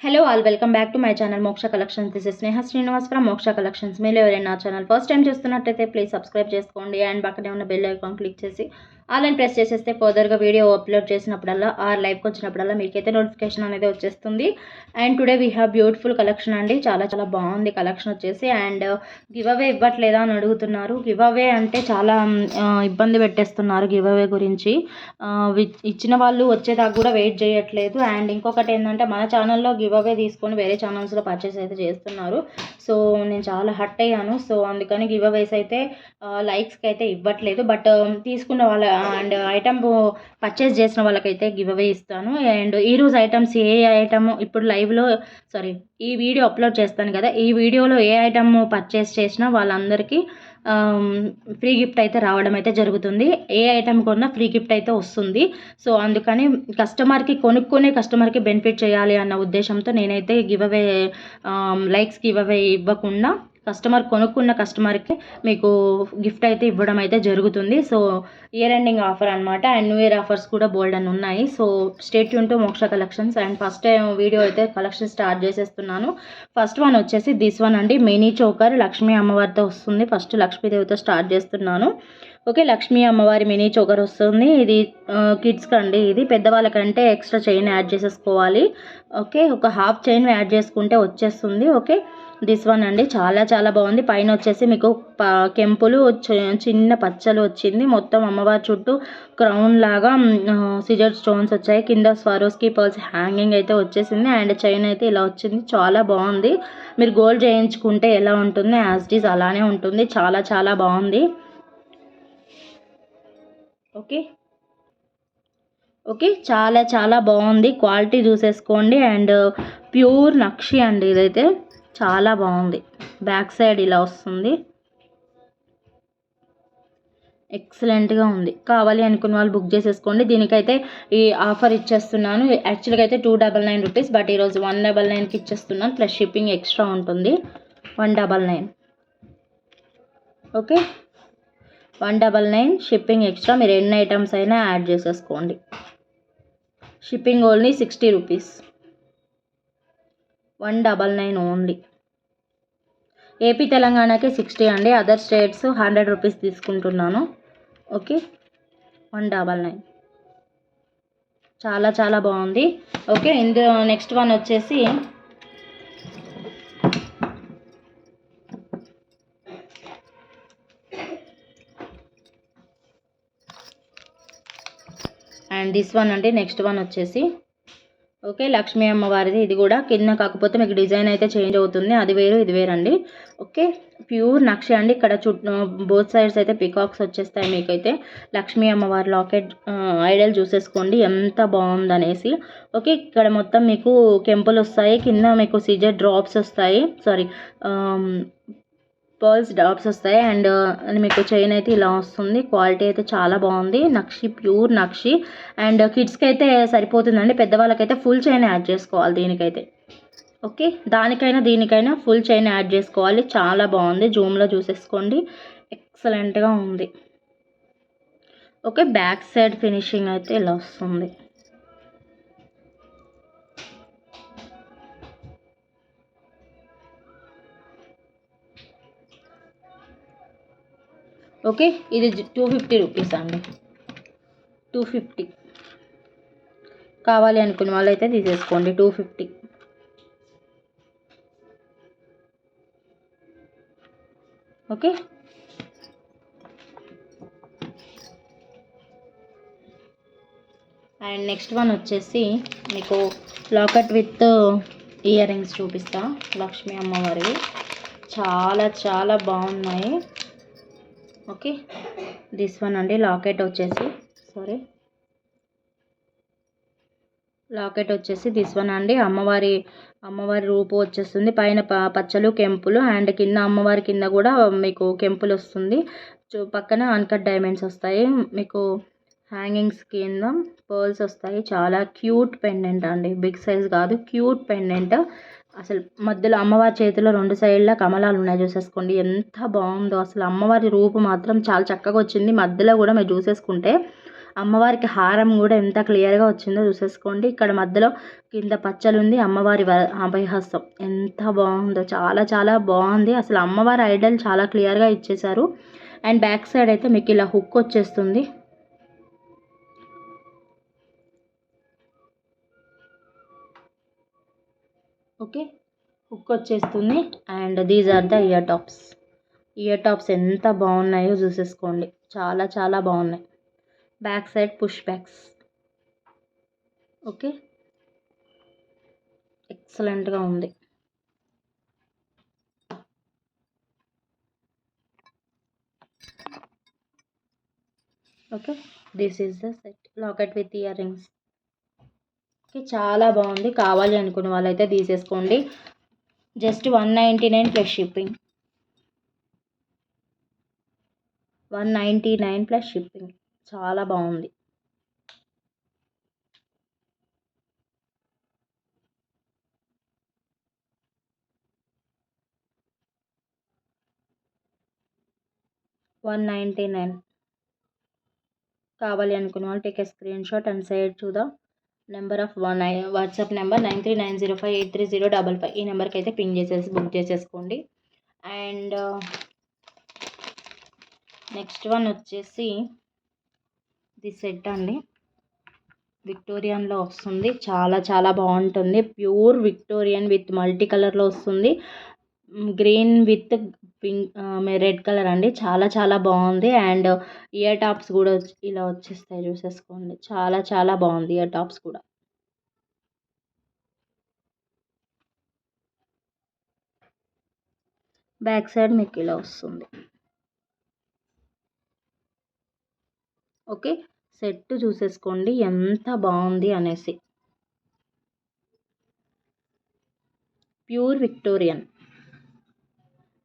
Hello all welcome back to my channel Moksha collections. This is Sneha Srinivas from Moksha collections. మీరు ఎవరైనా నా ఛానల్ ఫస్ట్ టైం చూస్తున్నట్టయితే ప్లీజ్ సబ్స్క్రైబ్ చేసుకోండి అండ్ పక్కనే ఉన్న బెల్ ఐకాన్ క్లిక్ చేసి ఆల్ అని ప్రెస్ చేసేస్తే ఫర్దర్గా వీడియో అప్లోడ్ చేసినప్పుడల్లా ఆర్ లైవ్కి వచ్చినప్పుడల్లా మీకైతే నోటిఫికేషన్ అనేది వచ్చేస్తుంది. And today we have beautiful collection అండి. చాలా చాలా బాగుంది కలెక్షన్ వచ్చేసి. అండ్ గివ్ అవే ఇవ్వట్లేదా అని అడుగుతున్నారు. గివ్ అవే అంటే చాలా ఇబ్బంది పెట్టేస్తున్నారు గివ్ అవే గురించి. ఇచ్చిన వాళ్ళు వచ్చేదాకా కూడా వెయిట్ చేయట్లేదు. అండ్ ఇంకొకటి ఏంటంటే మన ఛానల్లో గివ్ అవే తీసుకొని వేరే ఛానల్స్లో పర్చేస్ అయితే చేస్తున్నారు. సో నేను చాలా హర్ట్ అయ్యాను. సో అందుకని గివ్ అవేస్ అయితే లైక్స్కి అయితే ఇవ్వట్లేదు. బట్ తీసుకున్న వాళ్ళ అండ్ ఐటమ్ పర్చేస్ చేసిన వాళ్ళకైతే గివ్ అవే ఇస్తాను. అండ్ ఈరోజు ఐటమ్స్ ఏ ఐటమ్ ఇప్పుడు లైవ్లో ఈ వీడియో అప్లోడ్ చేస్తాను కదా, ఈ వీడియోలో ఏ ఐటమ్ పర్చేస్ చేసినా వాళ్ళందరికీ ఫ్రీ గిఫ్ట్ అయితే రావడం అయితే జరుగుతుంది. ఏ ఐటమ్ కొన్నా ఫ్రీ గిఫ్ట్ అయితే వస్తుంది. సో అందుకని కొనుక్కునే కస్టమర్కి బెనిఫిట్ చేయాలి అన్న ఉద్దేశంతో నేనైతే give away likes give away ఇవ్వకుండా కొనుక్కున్న కస్టమర్కి మీకు గిఫ్ట్ అయితే ఇవ్వడం అయితే జరుగుతుంది. సో ఇయర్ ఎండింగ్ ఆఫర్ అనమాట. అండ్ న్యూ ఇయర్ ఆఫర్స్ కూడా బోల్డ్ అని ఉన్నాయి. సో స్టే ట్యూన్ టు మోక్ష కలెక్షన్స్. అండ్ ఫస్ట్ వీడియో అయితే కలెక్షన్ స్టార్ట్ చేసేస్తున్నాను. ఫస్ట్ వన్ వచ్చేసి దిస్ వన్ అండి, మినీ చోకర్ లక్ష్మీ అమ్మవారితో వస్తుంది. ఫస్ట్ లక్ష్మీదేవితో స్టార్ట్ చేస్తున్నాను. ఓకే, లక్ష్మీ అమ్మవారి మినీ చోకర్ వస్తుంది. ఇది కిడ్స్కి అండి. ఇది పెద్దవాళ్ళకంటే ఎక్స్ట్రా చైన్ యాడ్ చేసేసుకోవాలి. ఓకే, ఒక హాఫ్ చైన్ యాడ్ చేసుకుంటే వచ్చేస్తుంది. ఓకే, దిస్ వన్ అండి, చాలా చాలా బాగుంది. పైన వచ్చేసి మీకు కెంపులు చిన్న పచ్చలు వచ్చింది. మొత్తం అమ్మవారి చుట్టూ క్రౌన్ లాగా సిజర్ స్టోన్స్ వచ్చాయి. కింద స్వరోస్కి పర్ల్స్ హ్యాంగింగ్ అయితే వచ్చేసింది. అండ్ చైన్ అయితే ఇలా వచ్చింది. చాలా బాగుంది. మీరు గోల్డ్ చేయించుకుంటే ఎలా ఉంటుంది యాజ్ ఇట్ ఈజ్ అలానే ఉంటుంది. చాలా చాలా బాగుంది. ఓకే ఓకే, చాలా చాలా బాగుంది. క్వాలిటీ చూసేసుకోండి. అండ్ ప్యూర్ నక్షి అండి ఇదైతే. చాలా బాగుంది. బ్యాక్ సైడ్ ఇలా వస్తుంది. ఎక్సలెంట్గా ఉంది. కావాలి అనుకున్న వాళ్ళు బుక్ చేసేసుకోండి. దీనికైతే ఈ ఆఫర్ ఇచ్చేస్తున్నాను. యాక్చువల్గా అయితే 299 రూపీస్, బట్ ఈరోజు 199కి ఇచ్చేస్తున్నాను. ప్లస్ షిప్పింగ్ ఎక్స్ట్రా ఉంటుంది. 199. Okay, 199 shipping extra. మీరు ఎన్ని ఐటమ్స్ అయినా యాడ్ చేసేసుకోండి. Shipping only 60 rupees. 199 only. AP తెలంగాణకి 60 అండి. అదర్ స్టేట్స్ 100 రూపీస్ తీసుకుంటున్నాను. ఓకే, 199. చాలా చాలా బాగుంది. ఓకే, ఇందులో నెక్స్ట్ వన్ వచ్చేసి అండ్ దిస్ వన్ అంటే నెక్స్ట్ వన్ వచ్చేసి ఓకే, లక్ష్మీ అమ్మవారిది. ఇది కూడా కింద కాకపోతే మీకు డిజైన్ అయితే చేంజ్ అవుతుంది. అది వేరు ఇది వేరండి. ఓకే, ప్యూర్ నక్షి అండి. ఇక్కడ బోత్ సైడ్స్ అయితే పికాక్స్ వచ్చేస్తాయి. మీకైతే లక్ష్మీ అమ్మవారి లాకెట్ ఐడల్ చూసేసుకోండి ఎంత బాగుందనేసి. ఓకే, ఇక్కడ మొత్తం మీకు కెంపులు వస్తాయి. కింద మీకు సిజర్ డ్రాప్స్ వస్తాయి. పర్ల్స్ డాట్స్ వస్తాయి. అండ్ మీకు చైన్ అయితే ఇలా వస్తుంది. క్వాలిటీ అయితే చాలా బాగుంది. నక్షి, ప్యూర్ నక్షి. అండ్ కిడ్స్కి అయితే సరిపోతుందండి. పెద్దవాళ్ళకైతే ఫుల్ చైన్ యాడ్ చేసుకోవాలి దీనికైతే. ఓకే, దీనికైనా ఫుల్ చైన్ యాడ్ చేసుకోవాలి. చాలా బాగుంది. జూమ్లో చూసేసుకోండి. ఎక్సలెంట్గా ఉంది. ఓకే, బ్యాక్ సైడ్ ఫినిషింగ్ అయితే ఇలా వస్తుంది. ఓకే, ఇది 250 రూపీస్ అండి. 250. కావాలి అనుకున్న వాళ్ళు అయితే తీసేసుకోండి. 250. ఓకే, అండ్ నెక్స్ట్ వన్ వచ్చేసి మీకు లాకెట్ విత్ ఇయర్ రింగ్స్ చూపిస్తా. లక్ష్మీ అమ్మవారివి చాలా చాలా బాగున్నాయి. ఓకే, దిస్ వన్ అండి, లాకెట్ వచ్చేసి దిస్ వన్ అండి. అమ్మవారి రూపు వచ్చేస్తుంది. పైన పచ్చలు కెంపులు అండ్ కింద అమ్మవారి కింద కూడా మీకు కెంపులు వస్తుంది. పక్కన అన్కట్ డైమండ్స్ వస్తాయి. మీకు హ్యాంగింగ్స్ కింద పర్ల్స్ వస్తాయి. చాలా క్యూట్ పెండెంట్ అండి. బిగ్ సైజ్ కాదు, క్యూట్ పెండెంట్. అసలు మధ్యలో అమ్మవారి చేతిలో 2 సైడ్ల కమలాలు ఉన్నాయి. చూసేసుకోండి ఎంత బాగుందో. అసలు అమ్మవారి రూపు మాత్రం చాలా చక్కగా వచ్చింది. మధ్యలో కూడా మీరు చూసేసుకుంటే అమ్మవారికి హారం కూడా ఎంత క్లియర్గా వచ్చిందో చూసేసుకోండి. ఇక్కడ మధ్యలో కింద పచ్చలు ఉంది, అమ్మవారి అభయహస్తం ఎంత బాగుందో, చాలా చాలా బాగుంది. అసలు అమ్మవారి ఐడల్ చాలా క్లియర్గా ఇచ్చేశారు. అండ్ బ్యాక్ సైడ్ అయితే మీకు ఇలా హుక్ వచ్చేస్తుంది. ఓకే, హుక్ వచ్చేస్తుంది. And these are the ear tops ఎంత బాగున్నాయో చూసేసుకోండి, చాలా చాలా బాగున్నాయి. Back side push backs. Okay, ఎక్సలెంట్గా ఉంది. Okay, this is the set locket with earrings. Okay, చాలా బాగుంది. కావాలి అనుకున్న వాళ్ళైతే తీసేసుకోండి. Just 199 plus shipping. 199 plus shipping. చాలా బాగుంది. $199. కావాలి అనుకున్న వాళ్ళు take a screenshot and send to the number of WhatsApp number 9390583055. ఈ నెంబర్కి అయితే పింగ్ చేసేసి బుక్ చేసేసుకోండి. అండ్ నెక్స్ట్ వన్ వచ్చేసి ది సెట్ అండి, విక్టోరియన్లో వస్తుంది. చాలా చాలా బాగుంటుంది. ప్యూర్ విక్టోరియన్ విత్ మల్టీ కలర్లో వస్తుంది. Green with pink red colour అండి, చాలా చాలా బాగుంది. అండ్ ఇయర్ టాప్స్ కూడా ఇలా వచ్చేస్తాయి చూసేసుకోండి, చాలా చాలా బాగుంది ఇయర్ టాప్స్ కూడా. బ్యాక్ సైడ్ మీకు ఇలా వస్తుంది. ఓకే, సెట్ చూసేసుకోండి ఎంత బాగుంది అనేసి. ప్యూర్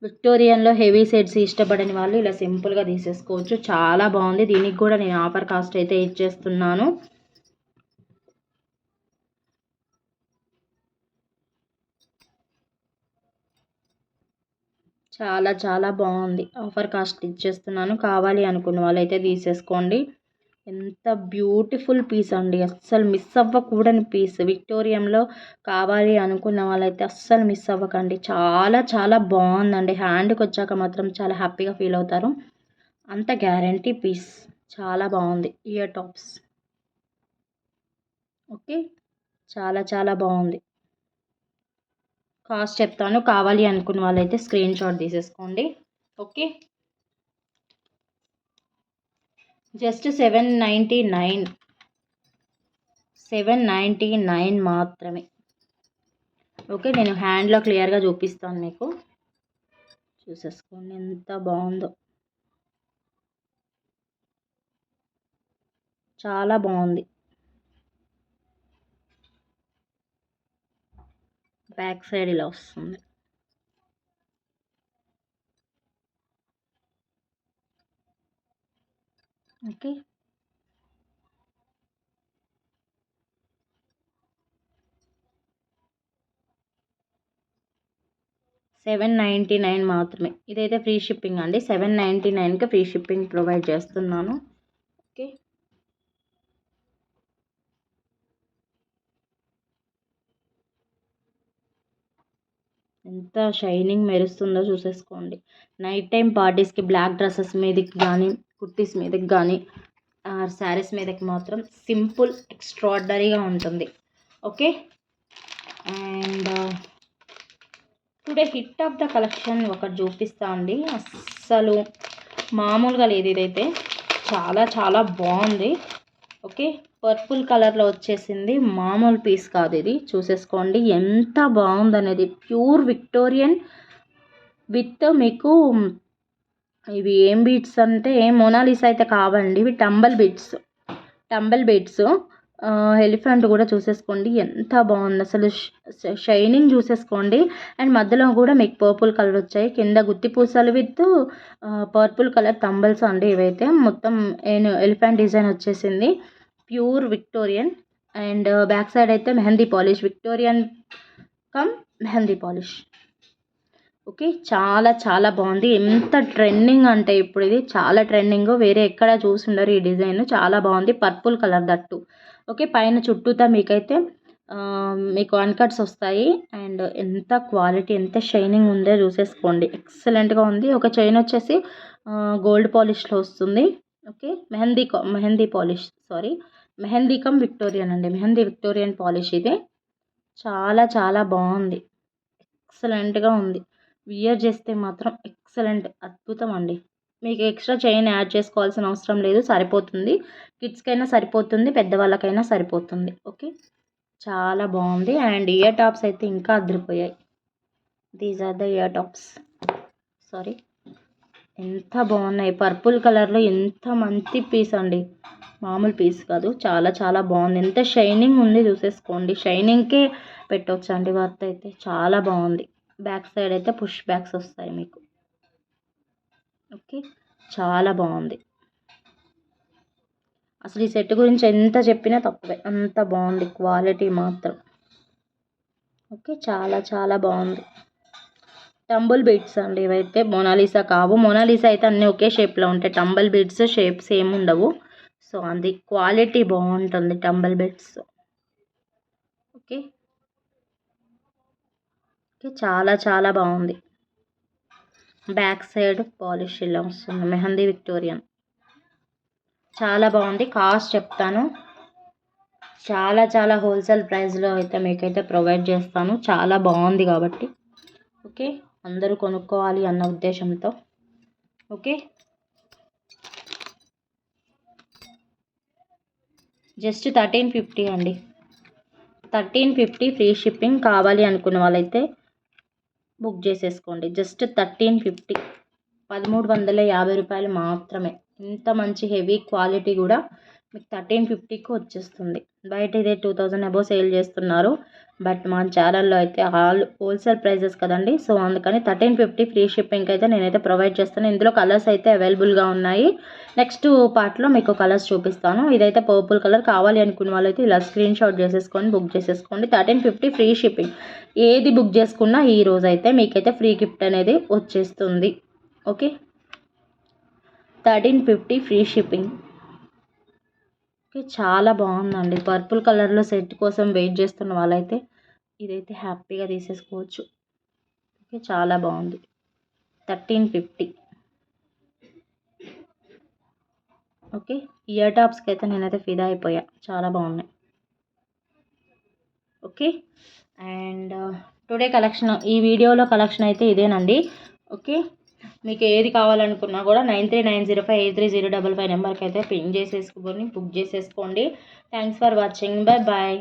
విక్టోరియన్లో హెవీ సెట్స్ ఇష్టపడని వాళ్ళు ఇలా సింపుల్గా తీసేసుకోవచ్చు. చాలా బాగుంది. దీనికి కూడా నేను ఆఫర్ కాస్ట్ అయితే ఇచ్చేస్తున్నాను. చాలా చాలా బాగుంది. ఆఫర్ కాస్ట్ ఇచ్చేస్తున్నాను. కావాలి అనుకున్న వాళ్ళైతే తీసేసుకోండి. ఎంత బ్యూటిఫుల్ పీస్ అండి, అస్సలు మిస్ అవ్వకూడని పీస్. విక్టోరియంలో కావాలి అనుకున్న వాళ్ళైతే అస్సలు మిస్ అవ్వకండి. చాలా చాలా బాగుందండి. హ్యాండ్కి వచ్చాక మాత్రం చాలా హ్యాపీగా ఫీల్ అవుతారు. అంత గ్యారంటీ పీస్, చాలా బాగుంది. Ear tops. ఓకే, చాలా చాలా బాగుంది. కాస్ట్ చెప్తాను, కావాలి అనుకున్న వాళ్ళైతే స్క్రీన్ షాట్ తీసేసుకోండి. ఓకే, జస్ట్ $799 మాత్రమే. ఓకే, నేను హ్యాండ్లో క్లియర్గా చూపిస్తాను మీకు, చూసేసుకోండి ఎంత బాగుందో, చాలా బాగుంది. బ్యాక్ సైడ్ ఇలా వస్తుంది. ఓకే, $799 మాత్రమే. ఇదైతే ఫ్రీ షిప్పింగ్ అండి. 799కి ఫ్రీ షిప్పింగ్ ప్రొవైడ్ చేస్తున్నాను. ఓకే, ఎంత షైనింగ్ మెరుస్తుందో చూసేసుకోండి. నైట్ టైం పార్టీస్కి బ్లాక్ డ్రెస్సెస్ మీదకి కానీ, కుర్తీస్ మీదకి కానీ, శారీస్ మీదకి మాత్రం సింపుల్ ఎక్స్ట్రాడినరీగా ఉంటుంది. Okay, and today hit of the collection ఒకటి చూపిస్తా అండి. అస్సలు మామూలుగా లేదు, ఇదైతే చాలా చాలా బాగుంది. ఓకే, పర్పుల్ కలర్లో వచ్చేసింది, మామూలు పీస్ కాదు ఇది. చూసేసుకోండి ఎంత బాగుందనేది. ప్యూర్ విక్టోరియన్ విత్ మీకు ఇవి ఏం బీడ్స్ అంటే మోనాలిసా అయితే కావండి, ఇవి టంబల్ బీడ్స్. ఎలిఫెంట్ కూడా చూసేసుకోండి ఎంత బాగుంది అసలు. షైనింగ్ చూసేసుకోండి. అండ్ మధ్యలో కూడా మీకు పర్పుల్ కలర్ వచ్చాయి. కింద గుత్తి పూసలు విత్ పర్పుల్ కలర్ తంబల్స్ అండి ఇవైతే. మొత్తం ఎలిఫెంట్ డిజైన్ వచ్చేసింది. Pure Victorian. And back side అయితే mehndi polish, Victorian cum mehndi polish. Okay, చాలా చాలా బాగుంది. ఎంత ట్రెండింగ్ అంటే ఇప్పుడు ఇది చాలా ట్రెండింగ్, వేరే ఎక్కడ చూసుండరు ఈ డిజైన్. చాలా బాగుంది, పర్పుల్ కలర్ దట్టు. ఓకే, పైన చుట్టూతా మీకైతే మీకు అన్కట్స్ వస్తాయి. అండ్ ఎంత క్వాలిటీ, ఎంత షైనింగ్ ఉందో చూసేసుకోండి, ఎక్సలెంట్గా ఉంది. ఒక చైన్ వచ్చేసి గోల్డ్ పాలిష్లో వస్తుంది. Okay, mehndi polish, sorry, mehndi come Victorian అండి, మెహందీ విక్టోరియన్ పాలిష్ ఇది. చాలా చాలా బాగుంది, ఎక్సలెంట్గా ఉంది. వియర్ చేస్తే మాత్రం ఎక్సలెంట్, అద్భుతం అండి. మీకు ఎక్స్ట్రా చైన్ యాడ్ చేసుకోవాల్సిన అవసరం లేదు, సరిపోతుంది. కిడ్స్కైనా సరిపోతుంది, పెద్దవాళ్ళకైనా సరిపోతుంది. ఓకే, చాలా బాగుంది. అండ్ ఇయర్ టాప్స్ అయితే ఇంకా అదిరిపోయాయి. These are the ear tops, sorry. ఎంత బాగున్నాయి, పర్పుల్ కలర్లో ఎంత మంచి పీస్ అండి, మామూలు పీస్ కాదు. చాలా చాలా బాగుంది, ఎంత షైనింగ్ ఉంది చూసేసుకోండి. షైనింగ్కే పెట్టవచ్చు అండి వర్త్ అయితే. చాలా బాగుంది. బ్యాక్ సైడ్ అయితే పుష్ బ్యాక్స్ వస్తాయి మీకు. ఓకే, చాలా బాగుంది. అసలు ఈ సెట్ గురించి ఎంత చెప్పినా తక్కువే, అంత బాగుంది క్వాలిటీ మాత్రం. ఓకే, చాలా చాలా బాగుంది. టంబుల్ బీడ్స్ అండి ఇవైతే, మోనాలిసా కావు. మోనాలిసా అయితే అన్నీ ఒకే షేప్లో ఉంటాయి, టంబుల్ బీడ్స్ షేప్స్ ఏమి ఉండవు. సో అది క్వాలిటీ బాగుంటుంది టంబుల్ బీడ్స్. ఓకే ఓకే, చాలా చాలా బాగుంది. బ్యాక్ సైడ్ పాలిష్ ఇలా వస్తుంది, మెహందీ విక్టోరియన్. చాలా బాగుంది. కాస్ట్ చెప్తాను, చాలా చాలా హోల్సేల్ ప్రైస్లో అయితే మీకైతే ప్రొవైడ్ చేస్తాను, చాలా బాగుంది కాబట్టి. ఓకే, అందరూ కొనుక్కోవాలి అన్న ఉద్దేశంతో. ఓకే, జస్ట్ 1350 అండి, 1350 ఫ్రీ షిప్పింగ్. కావాలి అనుకున్న వాళ్ళైతే బుక్ చేసేసుకోండి. జస్ట్ 1350, 1350 రూపాయలు మాత్రమే. ఇంత మంచి హెవీ క్వాలిటీ కూడా మీకు 1350కి వచ్చేస్తుంది. బయట ఇదే 2000 అబోవ్ సేల్ చేస్తున్నారు, బట్ మా ఛానల్లో అయితే ఆల్ హోల్సేల్ ప్రైజెస్ కదండి. సో అందుకని 1350 ఫ్రీ షిప్పింగ్ అయితే నేనైతే ప్రొవైడ్ చేస్తాను. ఇందులో కలర్స్ అయితే అవైలబుల్గా ఉన్నాయి. నెక్స్ట్ పార్ట్లో మీకు కలర్స్ చూపిస్తాను. ఇదైతే పర్పుల్ కలర్. కావాలి అనుకున్న వాళ్ళైతే ఇలా స్క్రీన్ షాట్ చేసేసుకొని బుక్ చేసేసుకోండి. 1350 ఫ్రీ షిప్పింగ్. ఏది బుక్ చేసుకున్నా ఈ రోజు అయితే మీకైతే ఫ్రీ గిఫ్ట్ అనేది వచ్చేస్తుంది. Okay, 1350 free shipping. ఓకే, చాలా బాగుందండి. పర్పుల్ కలర్లో సెట్ కోసం వెయిట్ చేస్తున్న వాళ్ళైతే ఇదైతే హ్యాపీగా తీసేసుకోవచ్చు. ఓకే, చాలా బాగుంది. 1350. ఓకే, ఇయర్ టాప్స్కి అయితే నేనైతే ఫిదా అయిపోయా, చాలా బాగున్నాయి. ఓకే, అండ్ టుడే కలెక్షన్, ఈ వీడియోలో కలెక్షన్ అయితే ఇదేనండి. ఓకే, మీకు ఏది కావాలనుకున్నా కూడా 9390583055 నెంబర్కి అయితే పింగ్ చేసేసుకొని బుక్ చేసేసుకోండి. Thanks for watching, bye bye.